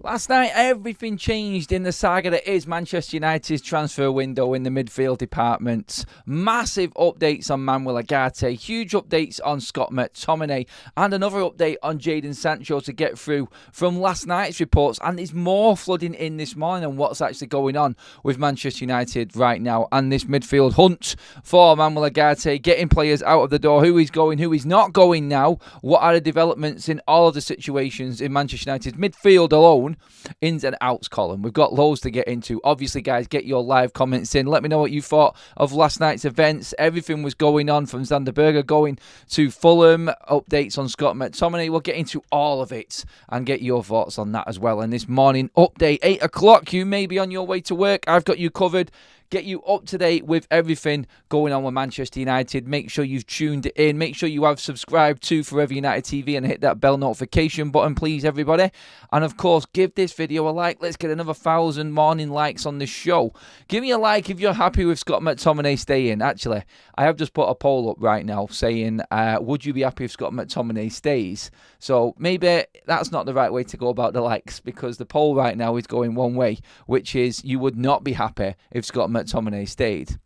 Last night, everything changed in the saga that is Manchester United's transfer window in the midfield department. Massive updates on Manuel Ugarte, huge updates on Scott Mctominay, and another update on Jadon Sancho to get through from last night's reports. And there's more flooding in this morning on what's actually going on with Manchester United right now and this midfield hunt for Manuel Ugarte, getting players out of the door, who is going, who is not going now, what are the developments in all of the situations in Manchester United's midfield alone. Ins and outs column. We've got loads to get into. Obviously, guys, get your live comments in. Let me know what you thought of last night's events. Everything was going on from Berge going to Fulham. Updates on Scott Mctominay. We'll get into all of it and get your thoughts on that as well. And this morning update, 8 o'clock. You may be on your way to work. I've got you covered. Get you up to date with everything going on with Manchester United. Make sure you've tuned in. Make sure you have subscribed to Forever United TV and hit that bell notification button, please, everybody. And, of course, give this video a like. Let's get another 1,000 morning likes on this show. Give me a like if you're happy with Scott McTominay staying. Actually, I have just put a poll up right now saying, would you be happy if Scott McTominay stays? So maybe that's not the right way to go about the likes, because the poll right now is going one way, which is you would not be happy if Scott McTominay stayed.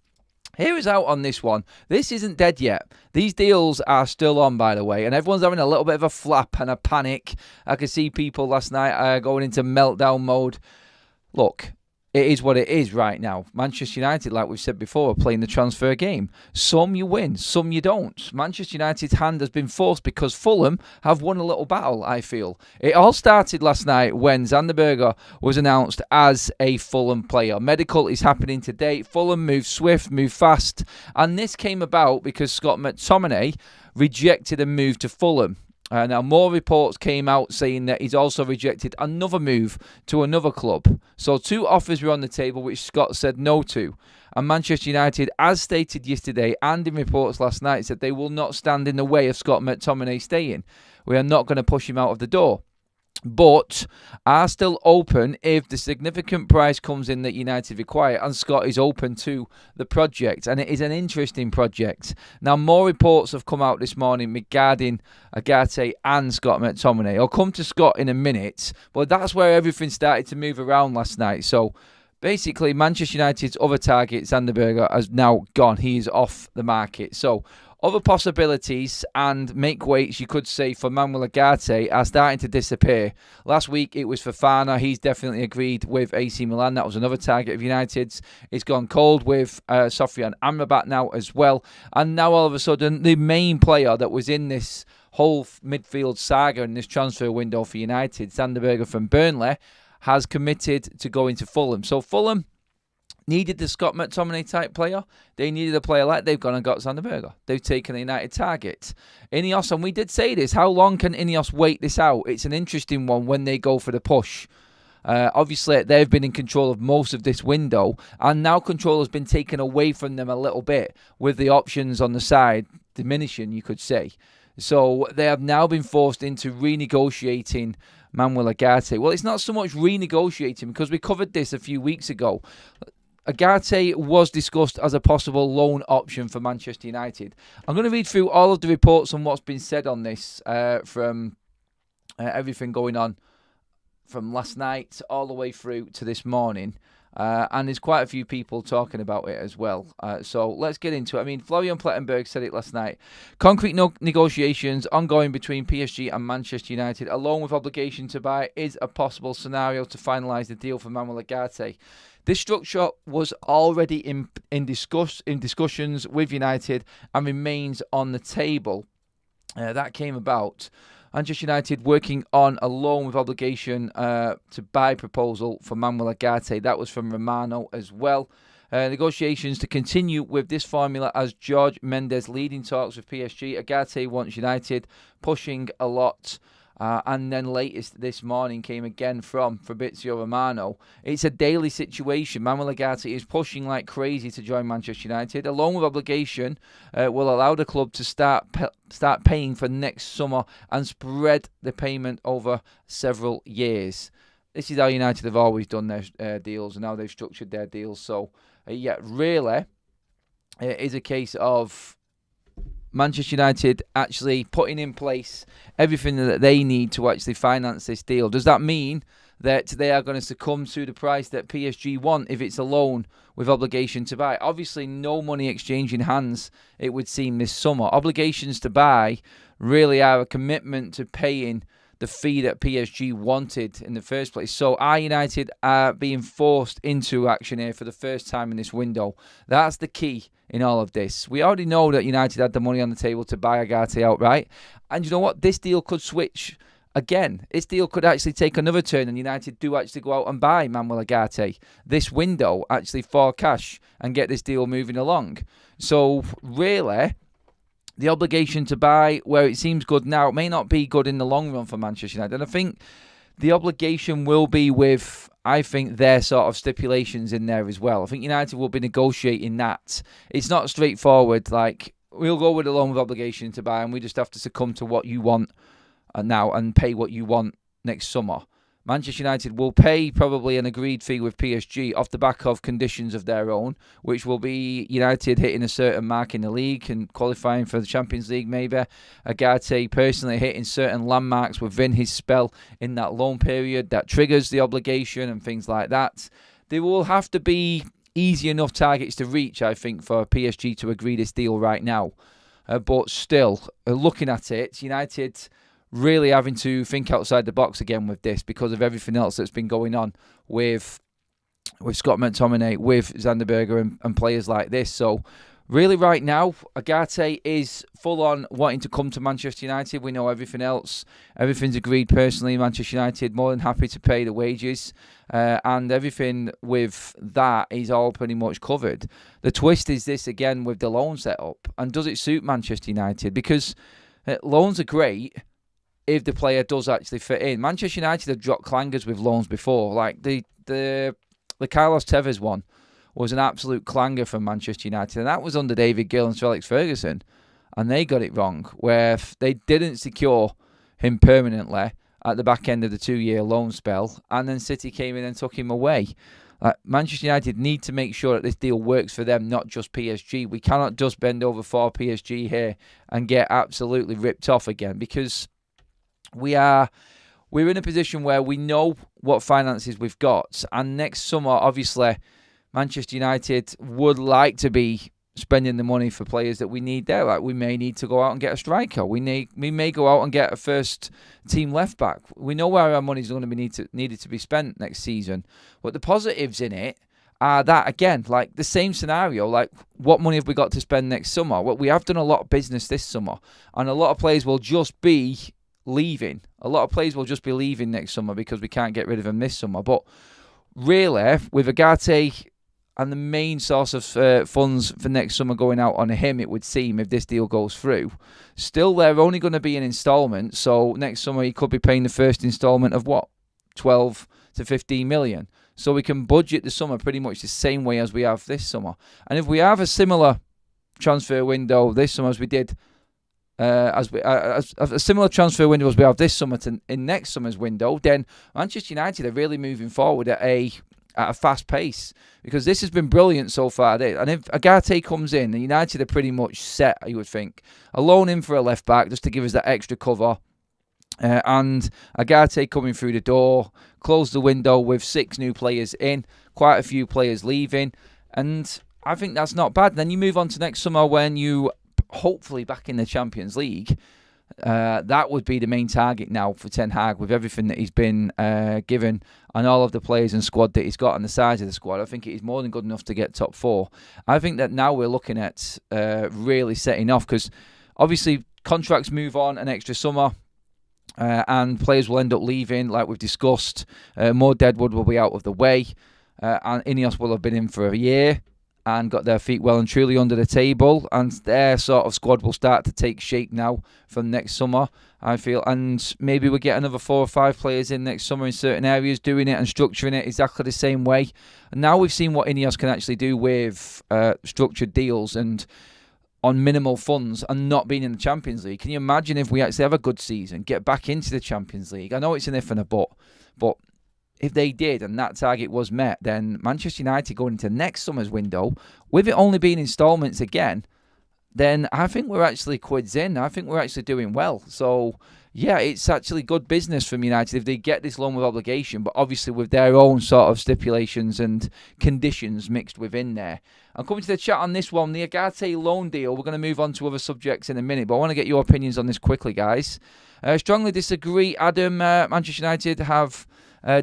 Here is out on this one. This isn't dead yet. These deals are still on, by the way, and everyone's having a little bit of a flap and a panic. I could see people last night going into meltdown mode. Look, it is what it is right now. Manchester United, like we've said before, are playing the transfer game. Some you win, some you don't. Manchester United's hand has been forced because Fulham have won a little battle, I feel. It all started last night when Berge was announced as a Fulham player. Medical is happening today. Fulham moved swift, moved fast. And this came about because Scott McTominay rejected a move to Fulham. Now, more reports came out saying that he's also rejected another move to another club. So 2 offers were on the table, which Scott said no to. And Manchester United, as stated yesterday and in reports last night, said they will not stand in the way of Scott McTominay staying. We are not going to push him out of the door, but are still open if the significant price comes in that United require, and Scott is open to the project, and it is an interesting project. Now, more reports have come out this morning regarding Ugarte and Scott McTominay. I'll come to Scott in a minute, but that's where everything started to move around last night. So basically, Manchester United's other target, Berge, has now gone. He is off the market. So other possibilities and make weights, you could say, for Manuel Ugarte are starting to disappear. Last week it was for Fofana. He's definitely agreed with AC Milan. That was another target of United's. It's gone cold with Sofyan Amrabat now as well. And now all of a sudden the main player that was in this whole midfield saga in this transfer window for United, Berge from Burnley, has committed to going to Fulham. So Fulham needed the Scott McTominay type player. They needed a player like they've gone and got Berge. They've taken a United target. Ineos, and we did say this, how long can Ineos wait this out? It's an interesting one when they go for the push. Obviously, they've been in control of most of this window, and now control has been taken away from them a little bit with the options on the side diminishing, you could say. So they have now been forced into renegotiating Manuel Ugarte. Well, it's not so much renegotiating, because we covered this a few weeks ago. Ugarte was discussed as a possible loan option for Manchester United. I'm going to read through all of the reports on what's been said on this from everything going on from last night all the way through to this morning. And there's quite a few people talking about it as well. So let's get into it. I mean, Florian Plettenberg said it last night. Concrete negotiations ongoing between PSG and Manchester United, along with obligation to buy, is a possible scenario to finalise the deal for Manuel Ugarte. This structure was already in discussions with United and remains on the table. That came about. Manchester United working on a loan with obligation to buy proposal for Manuel Ugarte. That was from Romano as well. Negotiations to continue with this formula as George Mendes leading talks with PSG. Ugarte wants United, pushing a lot. And then latest this morning came again from Fabrizio Romano. It's a daily situation. Manuel Ugarte is pushing like crazy to join Manchester United. A loan with obligation will allow the club to start paying for next summer and spread the payment over several years. This is how United have always done their deals and how they've structured their deals. So, yeah, really, it is a case of Manchester United actually putting in place everything that they need to actually finance this deal. Does that mean that they are going to succumb to the price that PSG want if it's a loan with obligation to buy. Obviously, no money exchanging hands, it would seem, this summer. Obligations to buy really are a commitment to paying the fee that PSG wanted in the first place. So are United are being forced into action here for the first time in this window. That's the key in all of this. We already know that United had the money on the table to buy Ugarte outright. And you know what? This deal could switch again. This deal could actually take another turn and United do actually go out and buy Manuel Ugarte this window actually for cash and get this deal moving along. So really, the obligation to buy, where it seems good now, it may not be good in the long run for Manchester United. And I think the obligation will be with, I think, their sort of stipulations in there as well. I think United will be negotiating that. It's not straightforward, like, we'll go with a loan with obligation to buy and we just have to succumb to what you want now and pay what you want next summer. Manchester United will pay probably an agreed fee with PSG off the back of conditions of their own, which will be United hitting a certain mark in the league and qualifying for the Champions League maybe. Ugarte personally hitting certain landmarks within his spell in that loan period that triggers the obligation and things like that. There will have to be easy enough targets to reach, I think, for PSG to agree this deal right now. But still, looking at it, United really having to think outside the box again with this because of everything else that's been going on with Scott McTominay, with Berge and players like this. So really right now, Ugarte is full on wanting to come to Manchester United. We know everything else. Everything's agreed personally. Manchester United more than happy to pay the wages. And everything with that is all pretty much covered. The twist is this again with the loan setup. And does it suit Manchester United? Because loans are great if the player does actually fit in. Manchester United have dropped clangers with loans before. Like the Carlos Tevez one was an absolute clanger from Manchester United. And that was under David Gill and Sir Alex Ferguson. And they got it wrong, where they didn't secure him permanently at the back end of the 2-year loan spell. And then City came in and took him away. Manchester United need to make sure that this deal works for them, not just PSG. We cannot just bend over for PSG here and get absolutely ripped off again, because we're in a position where we know what finances we've got. And next summer, obviously, Manchester United would like to be spending the money for players that we need there. Like, we may need to go out and get a striker. We may go out and get a first-team left-back. We know where our money is going to be needed to be spent next season. But the positives in it are that, again, like the same scenario, like what money have we got to spend next summer? Well, we have done a lot of business this summer, and a lot of players will just be leaving. A lot of players will just be leaving next summer because we can't get rid of them this summer. But really, with Ugarte and the main source of funds for next summer going out on him, it would seem, if this deal goes through, still they're only going to be an instalment. So next summer he could be paying the first instalment of what? 12 to 15 million. So we can budget the summer pretty much the same way as we have this summer. And if we have a similar transfer window this summer as we did, a similar transfer window as we have this summer in next summer's window, then Manchester United are really moving forward at a fast pace, because this has been brilliant so far. And if Ugarte comes in, the United are pretty much set, you would think. A loan in for a left back just to give us that extra cover. And Ugarte coming through the door, close the window with 6 new players in, quite a few players leaving. And I think that's not bad. Then you move on to next summer when you hopefully back in the Champions League. That would be the main target now for Ten Hag, with everything that he's been given and all of the players and squad that he's got and the size of the squad. I think it is more than good enough to get top 4. I think that now we're looking at really setting off, because obviously contracts move on an extra summer. And players will end up leaving, like we've discussed. More Deadwood will be out of the way. And Ineos will have been in for a year and got their feet well and truly under the table, and their sort of squad will start to take shape now from next summer, I feel. And maybe we'll get another 4 or 5 players in next summer in certain areas, doing it and structuring it exactly the same way. And now we've seen what Ineos can actually do with structured deals and on minimal funds and not being in the Champions League. Can you imagine if we actually have a good season, get back into the Champions League? I know it's an if and a but if they did and that target was met, then Manchester United going into next summer's window, with it only being instalments again, then I think we're actually quids in. I think we're actually doing well. So, yeah, it's actually good business from United if they get this loan with obligation, but obviously with their own sort of stipulations and conditions mixed within there. I'm coming to the chat on this one, the Ugarte loan deal. We're going to move on to other subjects in a minute, but I want to get your opinions on this quickly, guys. Strongly disagree, Adam. Manchester United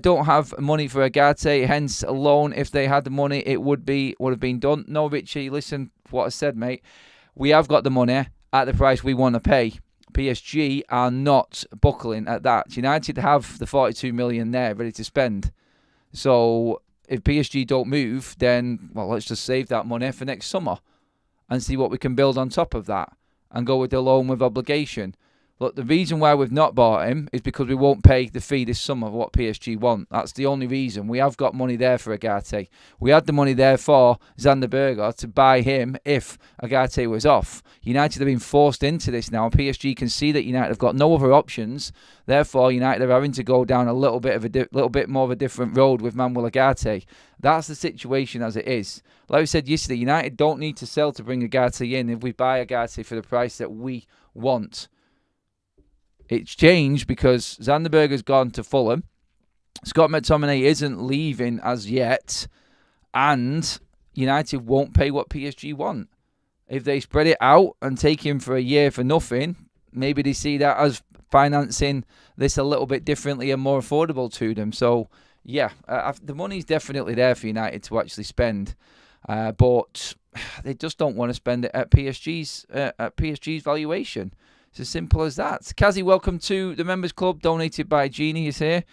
don't have money for Ugarte, hence a loan. If they had the money, it would have been done. No, Richie, listen to what I said, mate. We have got the money at the price we want to pay. PSG are not buckling at that. United have the 42 million there ready to spend. So if PSG don't move, then, well, let's just save that money for next summer and see what we can build on top of that and go with the loan with obligation. Look, the reason why we've not bought him is because we won't pay the fee this summer of what PSG want. That's the only reason. We have got money there for Ugarte. We had the money there for Berge to buy him if Ugarte was off. United have been forced into this now. PSG can see that United have got no other options. Therefore, United are having to go down a little bit more of a different road with Manuel Ugarte. That's the situation as it is. Like we said yesterday, United don't need to sell to bring Ugarte in if we buy Ugarte for the price that we want. It's changed because Berge has gone to Fulham. Scott McTominay isn't leaving as yet. And United won't pay what PSG want. If they spread it out and take him for a year for nothing, maybe they see that as financing this a little bit differently and more affordable to them. So, yeah, the money's definitely there for United to actually spend. But they just don't want to spend it at PSG's valuation. It's as simple as that. Kazi, welcome to the Members Club, donated by Genie, is here.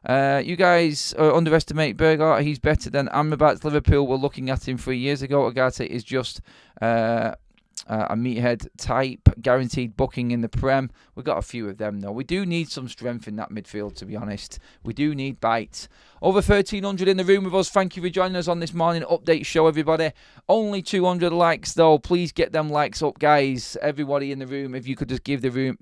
You guys underestimate Berge. He's better than Amrabat. Liverpool were looking at him 3 years ago. Ugarte is just a meathead type, guaranteed booking in the Prem. We've got a few of them, though. We do need some strength in that midfield, to be honest. We do need bite. Over 1,300 in the room with us. Thank you for joining us on this morning update show, everybody. Only 200 likes, though. Please get them likes up, guys. Everybody in the room, if you could just give the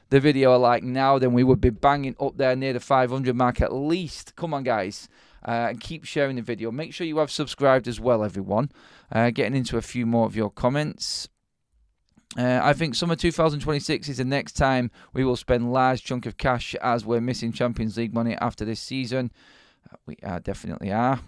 video a like now, then we would be banging up there near the 500 mark at least. Come on, guys. And keep sharing the video. Make sure you have subscribed as well, everyone. Getting into a few more of your comments. I think summer 2026 is the next time we will spend large chunk of cash as we're missing Champions League money after this season. We definitely are.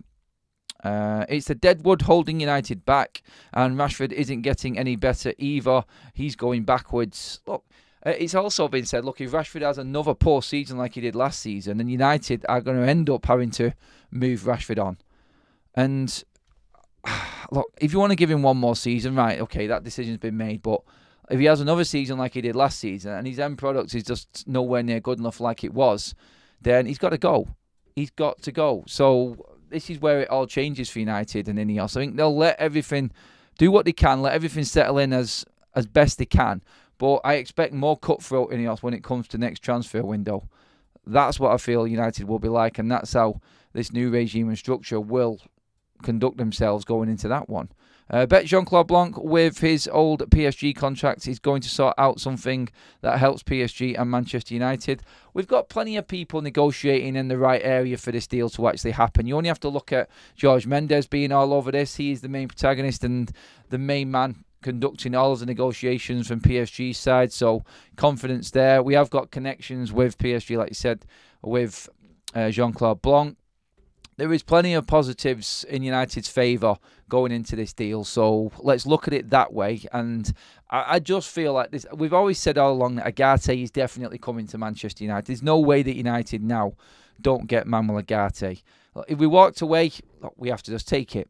It's the deadwood holding United back, and Rashford isn't getting any better either. He's going backwards. Look, it's also been said, look, if Rashford has another poor season like he did last season, then United are going to end up having to move Rashford on. And look, if you want to give him one more season, right, okay, that decision's been made. But if he has another season like he did last season and his end product is just nowhere near good enough like it was, then he's got to go. He's got to go. So this is where it all changes for United and Ineos. I think they'll let everything do what they can, let everything settle in as best they can. But I expect more cutthroat Ineos when it comes to next transfer window. That's what I feel United will be like, and that's how this new regime and structure will conduct themselves going into that one. Bet Jean-Claude Blanc, with his old PSG contract, is going to sort out something that helps PSG and Manchester United. We've got plenty of people negotiating in the right area for this deal to actually happen. You only have to look at Jorge Mendes being all over this. He is the main protagonist and the main man conducting all of the negotiations from PSG's side, so confidence there. We have got connections with PSG, like you said, with Jean-Claude Blanc. There is plenty of positives in United's favour going into this deal, so let's look at it that way. And I just feel like this. We've always said all along that Ugarte is definitely coming to Manchester United. There's no way that United now don't get Manuel Ugarte. If we walked away, we have to just take it.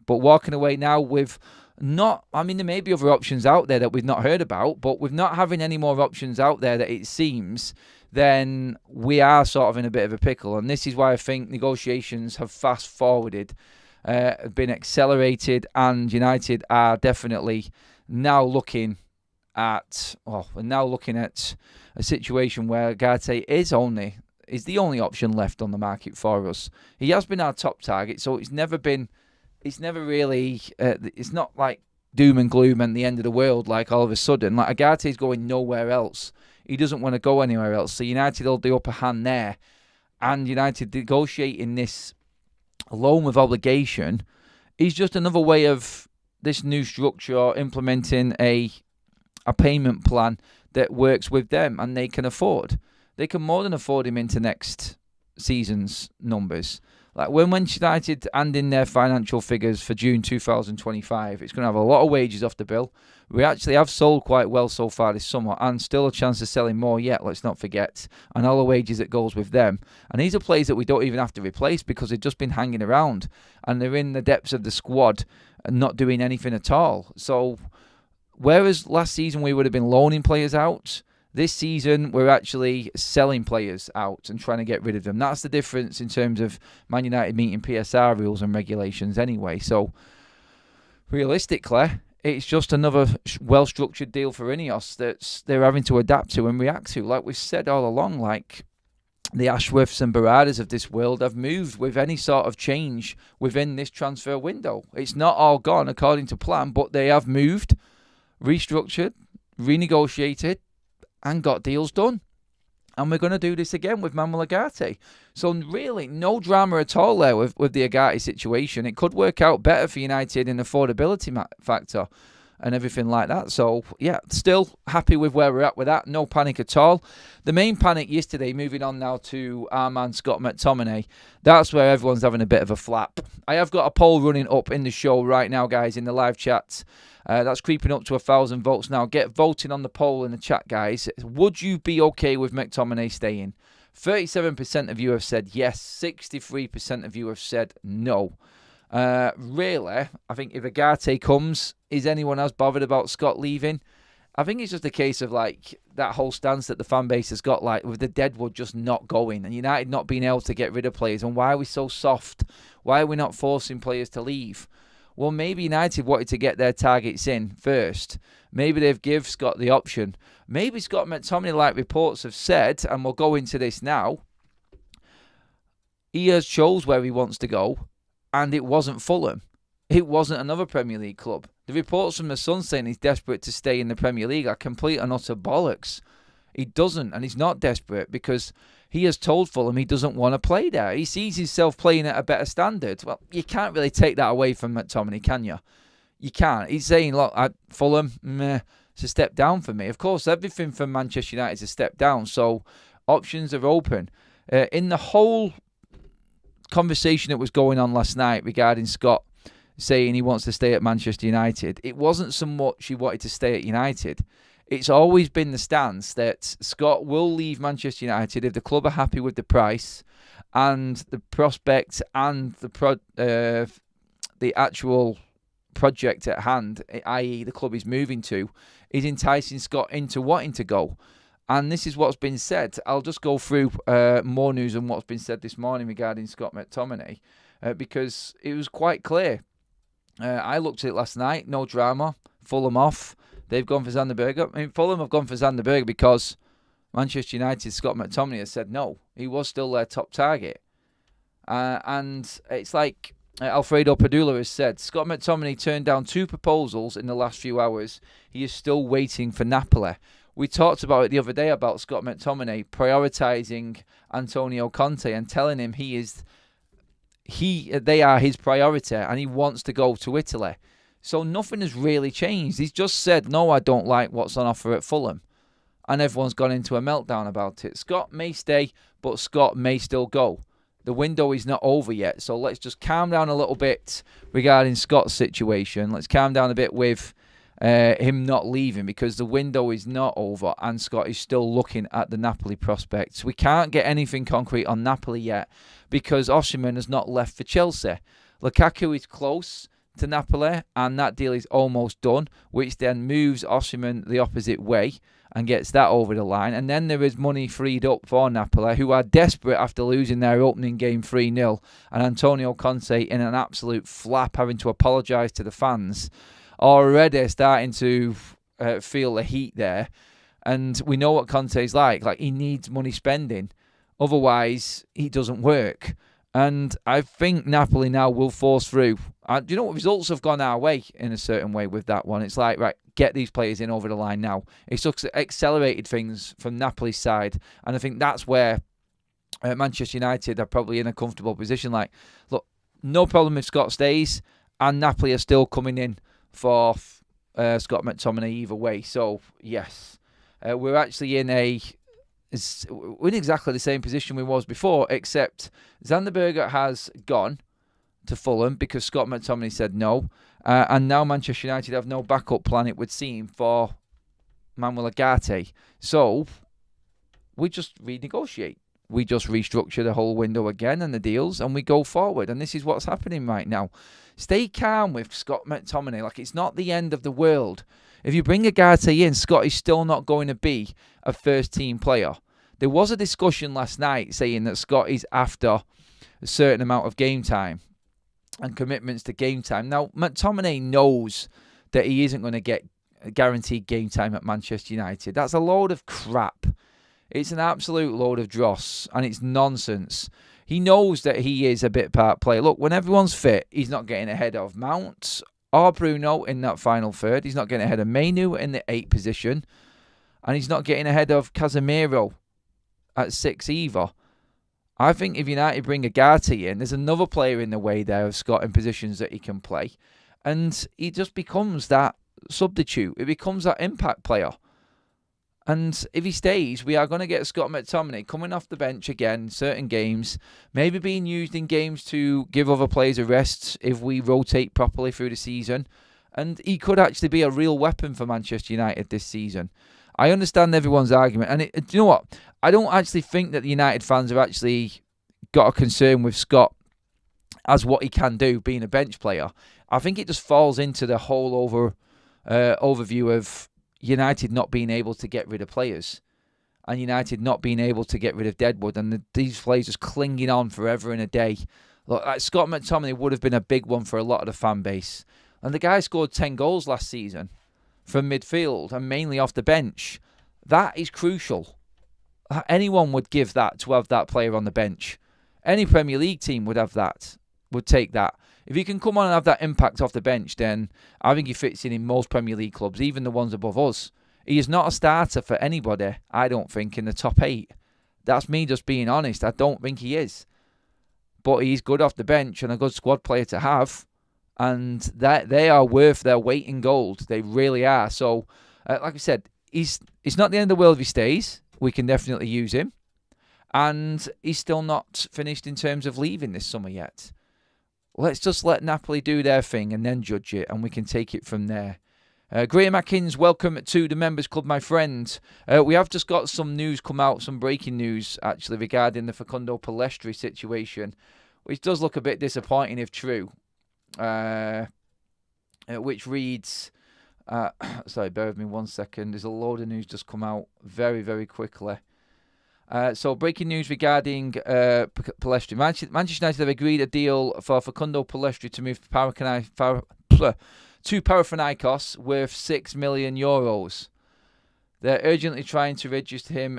But walking away now with not, I mean, there may be other options out there that we've not heard about, but with not having any more options out there that it seems, then we are sort of in a bit of a pickle. And this is why I think negotiations have fast forwarded, been accelerated, and United are definitely now looking at, a situation where Ugarte is the only option left on the market for us. He has been our top target, so it's never really, it's not like doom and gloom and the end of the world, like all of a sudden. Like Ugarte is going nowhere else. He doesn't want to go anywhere else. So United hold the upper hand there. And United negotiating this loan with obligation is just another way of this new structure or implementing a payment plan that works with them and they can afford. They can more than afford him into next season's numbers. Like when Manchester United hand in their financial figures for June 2025, it's going to have a lot of wages off the bill. We actually have sold quite well so far this summer and still a chance of selling more yet, let's not forget. And all the wages that goes with them. And these are players that we don't even have to replace because they've just been hanging around and they're in the depths of the squad and not doing anything at all. So whereas last season we would have been loaning players out, this season, we're actually selling players out and trying to get rid of them. That's the difference in terms of Man United meeting PSR rules and regulations anyway. So, realistically, it's just another well-structured deal for Ineos that they're having to adapt to and react to. Like we've said all along, like the Ashworths and Baradas of this world have moved with any sort of change within this transfer window. It's not all gone according to plan, but they have moved, restructured, renegotiated, and got deals done. And we're going to do this again with Manuel Ugarte. So really, no drama at all there with the Ugarte situation. It could work out better for United in affordability factor and everything like that. So, yeah, still happy with where we're at with that. No panic at all. The main panic yesterday, moving on now to our man Scott Mctominay, that's where everyone's having a bit of a flap. I have got a poll running up in the show right now, guys, in the live chat. That's creeping up to 1,000 votes now. Get voting on the poll in the chat, guys. Would you be okay with McTominay staying? 37% of you have said yes. 63% of you have said no. Really, I think if Ugarte comes, is anyone else bothered about Scott leaving? I think it's just a case of like that whole stance that the fan base has got, like with the Deadwood just not going and United not being able to get rid of players. And why are we so soft? Why are we not forcing players to leave? Well, maybe United wanted to get their targets in first. Maybe they've given Scott the option. Maybe Scott McTominay, like reports have said, and we'll go into this now, he has chose where he wants to go, and it wasn't Fulham. It wasn't another Premier League club. The reports from the Sun saying he's desperate to stay in the Premier League are complete and utter bollocks. He doesn't, and he's not desperate because he has told Fulham he doesn't want to play there. He sees himself playing at a better standard. Well, you can't really take that away from McTominay, can you? You can't. He's saying, look, Fulham, it's a step down for me. Of course, everything from Manchester United is a step down, so options are open. In the whole conversation that was going on last night regarding Scott saying he wants to stay at Manchester United, it wasn't so much he wanted to stay at United. It's always been the stance that Scott will leave Manchester United if the club are happy with the price and the prospect and the actual project at hand, i.e. the club he's moving to, is enticing Scott into wanting to go. And this is what's been said. I'll just go through more news on what's been said this morning regarding Scott McTominay because it was quite clear. I looked at it last night, no drama, Fulham off. They've gone for Sander Berge. I mean, Fulham have gone for Sander Berge because Manchester United's Scott McTominay has said no. He was still their top target. And it's like Alfredo Padula has said, Scott McTominay turned down 2 proposals in the last few hours. He is still waiting for Napoli. We talked about it the other day about Scott McTominay prioritising Antonio Conte and telling him they are his priority and he wants to go to Italy. So nothing has really changed. He's just said, no, I don't like what's on offer at Fulham. And everyone's gone into a meltdown about it. Scott may stay, but Scott may still go. The window is not over yet. So let's just calm down a little bit regarding Scott's situation. Let's calm down a bit with him not leaving because the window is not over and Scott is still looking at the Napoli prospects. We can't get anything concrete on Napoli yet because Osimhen has not left for Chelsea. Lukaku is close to Napoli and that deal is almost done, which then moves Osimhen the opposite way and gets that over the line. And then there is money freed up for Napoli, who are desperate after losing their opening game 3-0, and Antonio Conte in an absolute flap having to apologise to the fans, already starting to feel the heat there. And we know what Conte's like he needs money spending, otherwise he doesn't work. And I think Napoli now will force through. Do you know what? Results have gone our way in a certain way with that one. It's like, right, get these players in over the line now. It's just accelerated things from Napoli's side. And I think that's where Manchester United are probably in a comfortable position. Like, look, no problem if Scott stays. And Napoli are still coming in for Scott McTominay either way. So, yes, we're actually in exactly the same position we was before, except Xander Berge has gone to Fulham because Scott McTominay said no. And now Manchester United have no backup plan, it would seem, for Manuel Ugarte. So, we just renegotiate. We just restructure the whole window again and the deals, and we go forward. And this is what's happening right now. Stay calm with Scott McTominay. Like, it's not the end of the world. If you bring Ugarte in, Scott is still not going to be a first-team player. There was a discussion last night saying that Scott is after a certain amount of game time and commitments to game time. Now, McTominay knows that he isn't going to get guaranteed game time at Manchester United. That's a load of crap. It's an absolute load of dross, and it's nonsense. He knows that he is a bit part player. Look, when everyone's fit, he's not getting ahead of Mount or Bruno in that final third. He's not getting ahead of Mainu in the 8th position. And he's not getting ahead of Casemiro at 6 either. I think if United bring Ugarte in, there's another player in the way there of Scott in positions that he can play. And he just becomes that substitute. It becomes that impact player. And if he stays, we are going to get Scott McTominay coming off the bench again, certain games, maybe being used in games to give other players a rest if we rotate properly through the season. And he could actually be a real weapon for Manchester United this season. I understand everyone's argument. And do you know what? I don't actually think that the United fans have actually got a concern with Scott as what he can do being a bench player. I think it just falls into the whole overview of United not being able to get rid of players and United not being able to get rid of Deadwood and these players just clinging on forever and a day. Look, like Scott McTominay would have been a big one for a lot of the fan base. And the guy scored 10 goals last season from midfield and mainly off the bench. That is crucial. Anyone would give that to have that player on the bench. Any Premier League team would have that, would take that. If he can come on and have that impact off the bench, then I think he fits in most Premier League clubs, even the ones above us. He is not a starter for anybody, I don't think, in the top 8. That's me just being honest. I don't think he is. But he's good off the bench and a good squad player to have. And that they are worth their weight in gold. They really are. So, like I said, it's not the end of the world if he stays. We can definitely use him. And he's still not finished in terms of leaving this summer yet. Let's just let Napoli do their thing and then judge it, and we can take it from there. Graham Atkins, welcome to the Members Club, my friend. We have just got some news come out, some breaking news, actually, regarding the Facundo Pellistri situation, which does look a bit disappointing if true. Which reads... sorry, bear with me 1 second. There's a load of news just come out very, very quickly. So, breaking news regarding Pellistri. Manchester United have agreed a deal for Facundo Pellistri to move to Panathinaikos worth €6 million. They're urgently trying to register him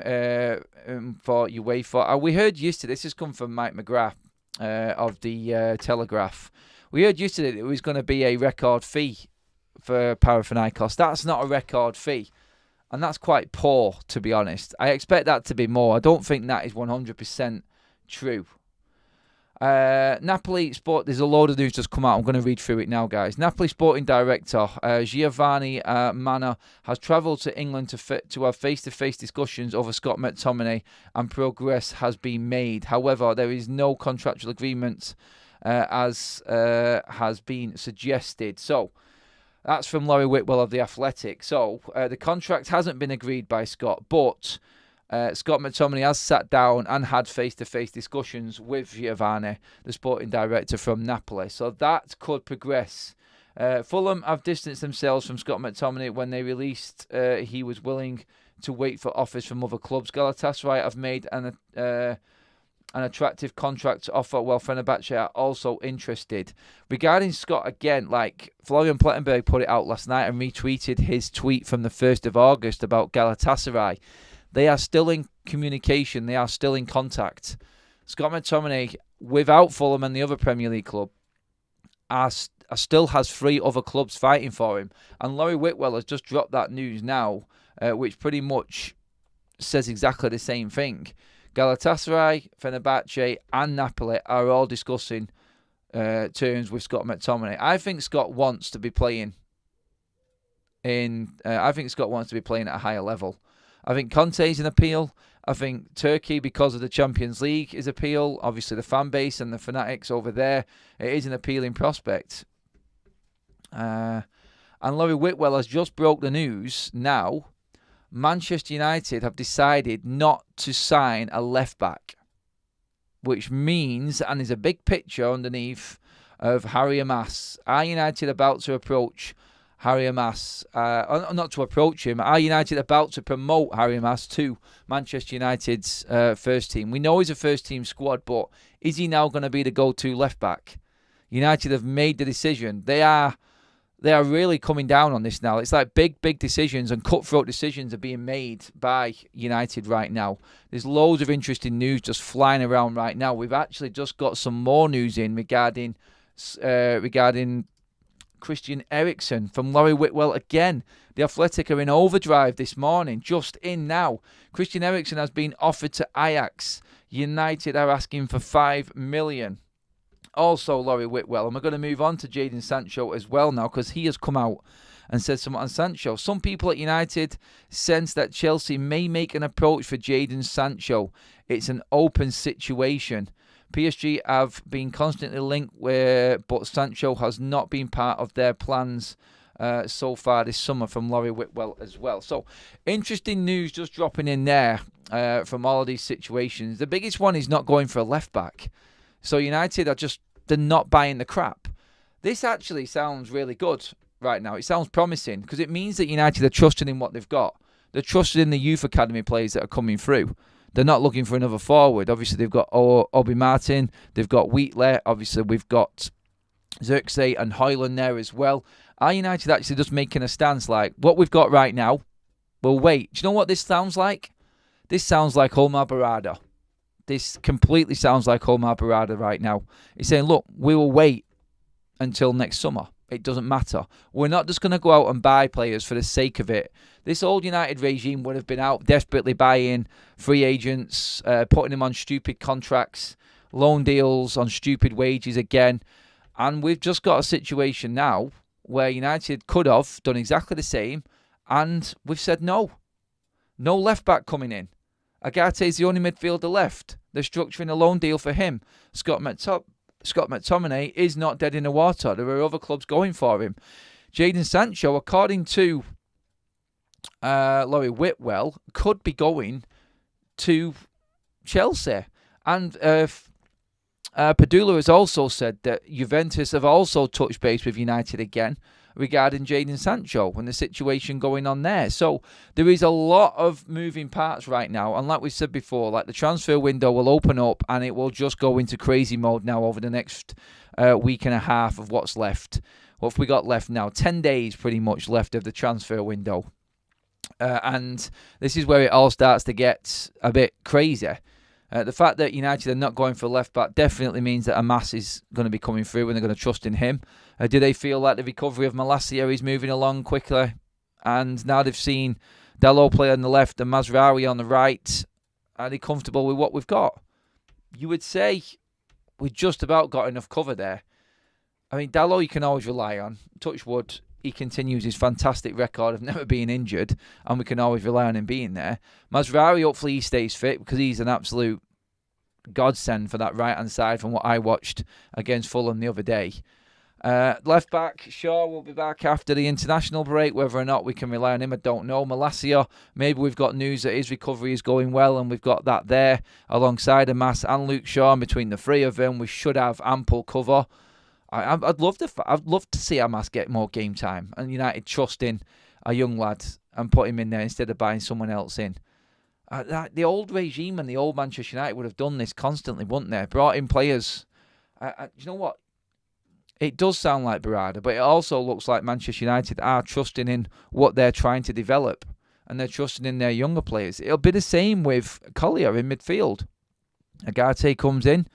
for UEFA. We heard yesterday, this has come from Mike McGrath of the Telegraph. We heard yesterday that it was going to be a record fee for Panathinaikos. That's not a record fee. And that's quite poor, to be honest. I expect that to be more. I don't think that is 100% true. Napoli Sport, there's a load of news just come out. I'm going to read through it now, guys. Napoli Sporting Director Giovanni Manna has travelled to England to have face-to-face discussions over Scott McTominay, and progress has been made. However, there is no contractual agreement as has been suggested. So, that's from Laurie Whitwell of The Athletic. So, the contract hasn't been agreed by Scott, but Scott McTominay has sat down and had face-to-face discussions with Giovanni, the sporting director from Napoli. So, that could progress. Fulham have distanced themselves from Scott McTominay when they released he was willing to wait for offers from other clubs. Galatasaray have made an attractive contract offer, while Fenerbahce are also interested. Regarding Scott, again, like Florian Plettenberg put it out last night and retweeted his tweet from the 1st of August about Galatasaray. They are still in communication. They are still in contact. Scott McTominay, without Fulham and the other Premier League club, still has 3 other clubs fighting for him. And Laurie Whitwell has just dropped that news now, which pretty much says exactly the same thing. Galatasaray, Fenerbahce and Napoli are all discussing terms with Scott McTominay. I think Scott wants to be playing I think Scott wants to be playing at a higher level. I think Conte's an appeal. I think Turkey, because of the Champions League, is appeal. Obviously, the fan base and the fanatics over there, it is an appealing prospect. And Laurie Whitwell has just broke the news now. Manchester United have decided not to sign a left-back, which means, and there's a big picture underneath of Harry Amas. Are United about to approach Harry Amas? Not to approach him. Are United about to promote Harry Amas to Manchester United's first team? We know he's a first-team squad, but is he now going to be the go-to left-back? United have made the decision. They are really coming down on this now. It's like big decisions and cutthroat decisions are being made by United right now. There's loads of interesting news just flying around right now. We've actually just got some more news in regarding Christian Eriksen from Laurie Whitwell again. The Athletic are in overdrive this morning, just in now. Christian Eriksen has been offered to Ajax. United are asking for $5 million. Also, Laurie Whitwell, and we're going to move on to Jadon Sancho as well now, because he has come out and said something on Sancho. Some people at United sense that Chelsea may make an approach for Jadon Sancho. It's an open situation. PSG have been constantly linked, but Sancho has not been part of their plans so far this summer, from Laurie Whitwell as well. So, interesting news just dropping in there from all of these situations. The biggest one is not going for a left-back. So United they're not buying the crap. This actually sounds really good right now. It sounds promising because it means that United are trusting in what they've got. They're trusting in the youth academy players that are coming through. They're not looking for another forward. Obviously, they've got Obi Martin. They've got Wheatley. Obviously, we've got Xerxes and Højlund there as well. Are United actually just making a stance like, what we've got right now, we'll wait. Do you know what this sounds like? This sounds like Omar Barada. This completely sounds like Omar Barada right now. He's saying, look, we will wait until next summer. It doesn't matter. We're not just going to go out and buy players for the sake of it. This old United regime would have been out desperately buying free agents, putting them on stupid contracts, loan deals on stupid wages again. And we've just got a situation now where United could have done exactly the same, and we've said no. No left-back coming in. Ugarte is the only midfielder left. They're structuring a loan deal for him. Scott Mctominay is not dead in the water. There are other clubs going for him. Jadon Sancho, according to Laurie Whitwell, could be going to Chelsea. And Padula has also said that Juventus have also touched base with United again regarding Jadon Sancho and the situation going on there. So there is a lot of moving parts right now. And like we said before, like the transfer window will open up and it will just go into crazy mode now over the next week and a half of what's left. What have we got left now? 10 days pretty much left of the transfer window. And this is where it all starts to get a bit crazy. The fact that United are not going for left back definitely means that Amas is going to be coming through and they're going to trust in him. Do they feel like the recovery of Malacia is moving along quickly? And now they've seen Dalot play on the left and Mazraoui on the right. Are they comfortable with what we've got? You would say we've just about got enough cover there. I mean, Dalot you can always rely on. Touch wood, he continues his fantastic record of never being injured, and we can always rely on him being there. Mazraoui, hopefully he stays fit because he's an absolute godsend for that right-hand side from what I watched against Fulham the other day. Left back, Shaw will be back after the international break. Whether or not we can rely on him, I don't know. Malacia, maybe we've got news that his recovery is going well, and we've got that there alongside Amas and Luke Shaw. Between the three of them, we should have ample cover. I'd love to see Amas get more game time, and United trusting a young lad and put him in there instead of buying someone else in. The old regime and the old Manchester United would have done this constantly, wouldn't they? Brought in players. You know what? It does sound like Barada, but it also looks like Manchester United are trusting in what they're trying to develop, and they're trusting in their younger players. It'll be the same with Collier in midfield. Ugarte comes in,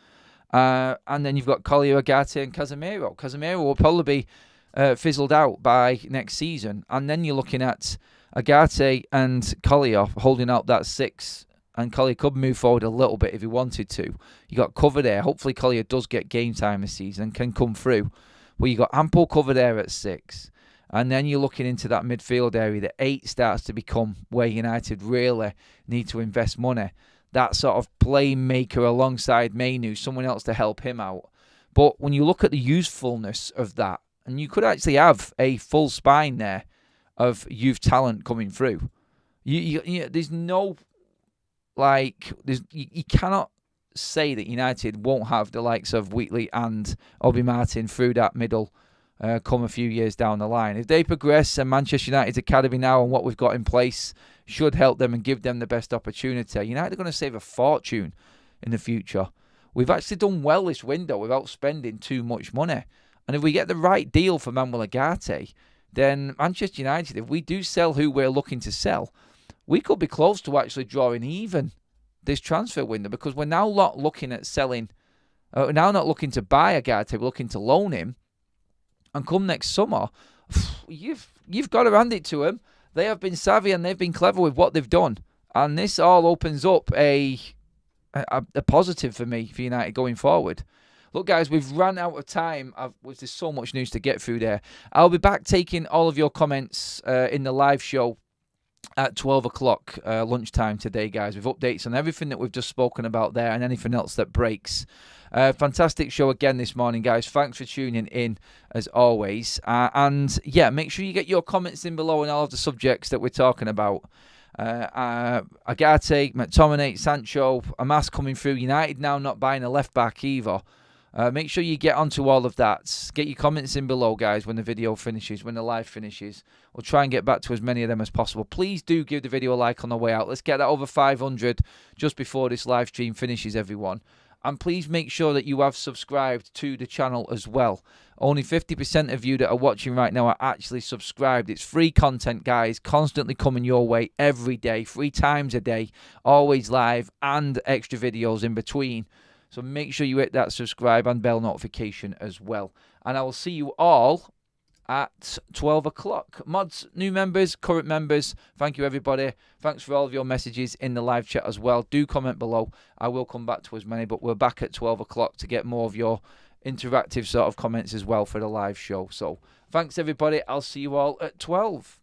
and then you've got Collier, Ugarte, and Casemiro. Casemiro will probably be fizzled out by next season, and then you're looking at Ugarte and Collier holding out that six, and Collier could move forward a little bit if he wanted to. You got cover there. Hopefully Collier does get game time this season and can come through. Well, you got ample cover there at 6. And then you're looking into that midfield area. The 8 starts to become where United really need to invest money. That sort of playmaker alongside Mainu, someone else to help him out. But when you look at the usefulness of that, and you could actually have a full spine there of youth talent coming through. There's no, you cannot say that United won't have the likes of Wheatley and Obi Martin through that middle come a few years down the line. If they progress, and Manchester United's academy now and what we've got in place should help them and give them the best opportunity, United are going to save a fortune in the future. We've actually done well this window without spending too much money. And if we get the right deal for Manuel Ugarte, then Manchester United, if we do sell who we're looking to sell, we could be close to actually drawing even this transfer window, because we're now not looking at selling, we're now not looking to buy Ugarte, we're looking to loan him. And come next summer, you've got to hand it to them. They have been savvy and they've been clever with what they've done. And this all opens up a positive for me, for United going forward. Look, guys, we've run out of time. There's so much news to get through there. I'll be back taking all of your comments in the live show at 12 o'clock lunchtime today, guys, with updates on everything that we've just spoken about there and anything else that breaks. Fantastic show again this morning, guys. Thanks for tuning in, as always. And, yeah, make sure you get your comments in below on all of the subjects that we're talking about. Ugarte, Mctominay, Sancho, Amas coming through. United now not buying a left-back either. Make sure you get onto all of that. Get your comments in below, guys, when the video finishes, when the live finishes. We'll try and get back to as many of them as possible. Please do give the video a like on the way out. Let's get that over 500 just before this live stream finishes, everyone. And please make sure that you have subscribed to the channel as well. Only 50% of you that are watching right now are actually subscribed. It's free content, guys, constantly coming your way every day, 3 times a day, always live, and extra videos in between. So make sure you hit that subscribe and bell notification as well. And I will see you all at 12 o'clock. Mods, new members, current members, thank you, everybody. Thanks for all of your messages in the live chat as well. Do comment below. I will come back to as many, but we're back at 12 o'clock to get more of your interactive sort of comments as well for the live show. So thanks, everybody. I'll see you all at 12.